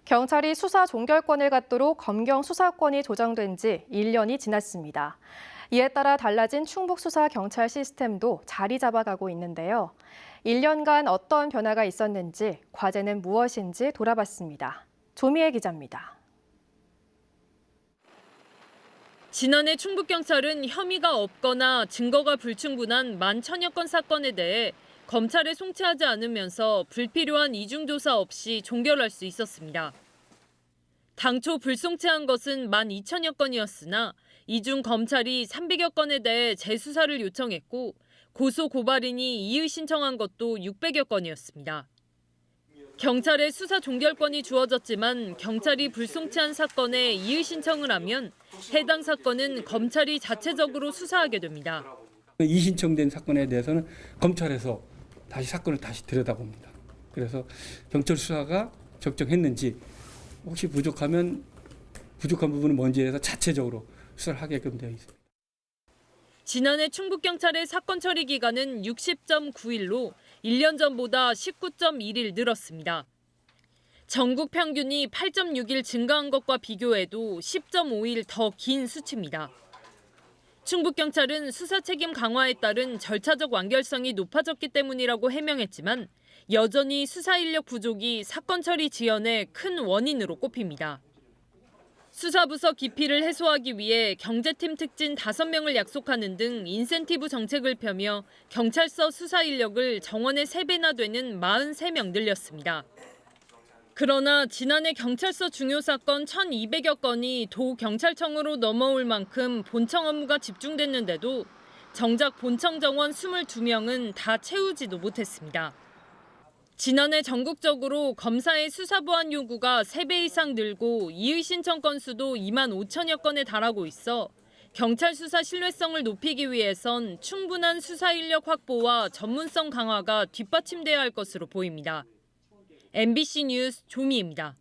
경찰이 수사 종결권을 갖도록 검경 수사권이 조정된 지 1년이 지났습니다. 이에 따라 달라진 충북 수사 경찰 시스템도 자리 잡아가고 있는데요. 1년간 어떤 변화가 있었는지, 과제는 무엇인지 돌아봤습니다. 조미애 기자입니다. 지난해 충북경찰은 혐의가 없거나 증거가 불충분한 11,000여 건 사건에 대해 검찰에 송치하지 않으면서 불필요한 이중조사 없이 종결할 수 있었습니다. 당초 불송치한 것은 12,000여 건이었으나 이 중 검찰이 300여 건에 대해 재수사를 요청했고 고소 고발인이 이의 신청한 것도 600여 건이었습니다. 경찰에 수사 종결권이 주어졌지만 경찰이 불송치한 사건에 이의 신청을 하면 해당 사건은 검찰이 자체적으로 수사하게 됩니다. 이의 신청된 사건에 대해서는 검찰에서 사건을 다시 들여다봅니다. 그래서 경찰 수사가 적정했는지 혹시 부족한 부분은 뭔지 해서 자체적으로 수사를 하게끔 되어 있습니다. 지난해 충북경찰의 사건 처리 기간은 60.9일로 1년 전보다 19.1일 늘었습니다. 전국 평균이 8.6일 증가한 것과 비교해도 10.5일 더 긴 수치입니다. 충북경찰은 수사 책임 강화에 따른 절차적 완결성이 높아졌기 때문이라고 해명했지만 여전히 수사 인력 부족이 사건 처리 지연의 큰 원인으로 꼽힙니다. 수사부서 기피를 해소하기 위해 경제팀 특진 5명을 약속하는 등 인센티브 정책을 펴며 경찰서 수사 인력을 정원의 3배나 되는 43명 늘렸습니다. 그러나 지난해 경찰서 중요 사건 1,200여 건이 도경찰청으로 넘어올 만큼 본청 업무가 집중됐는데도 정작 본청 정원 22명은 다 채우지도 못했습니다. 지난해 전국적으로 검사의 수사 보완 요구가 3배 이상 늘고 이의 신청 건수도 2만 5천여 건에 달하고 있어 경찰 수사 신뢰성을 높이기 위해선 충분한 수사 인력 확보와 전문성 강화가 뒷받침돼야 할 것으로 보입니다. MBC 뉴스 조미입니다.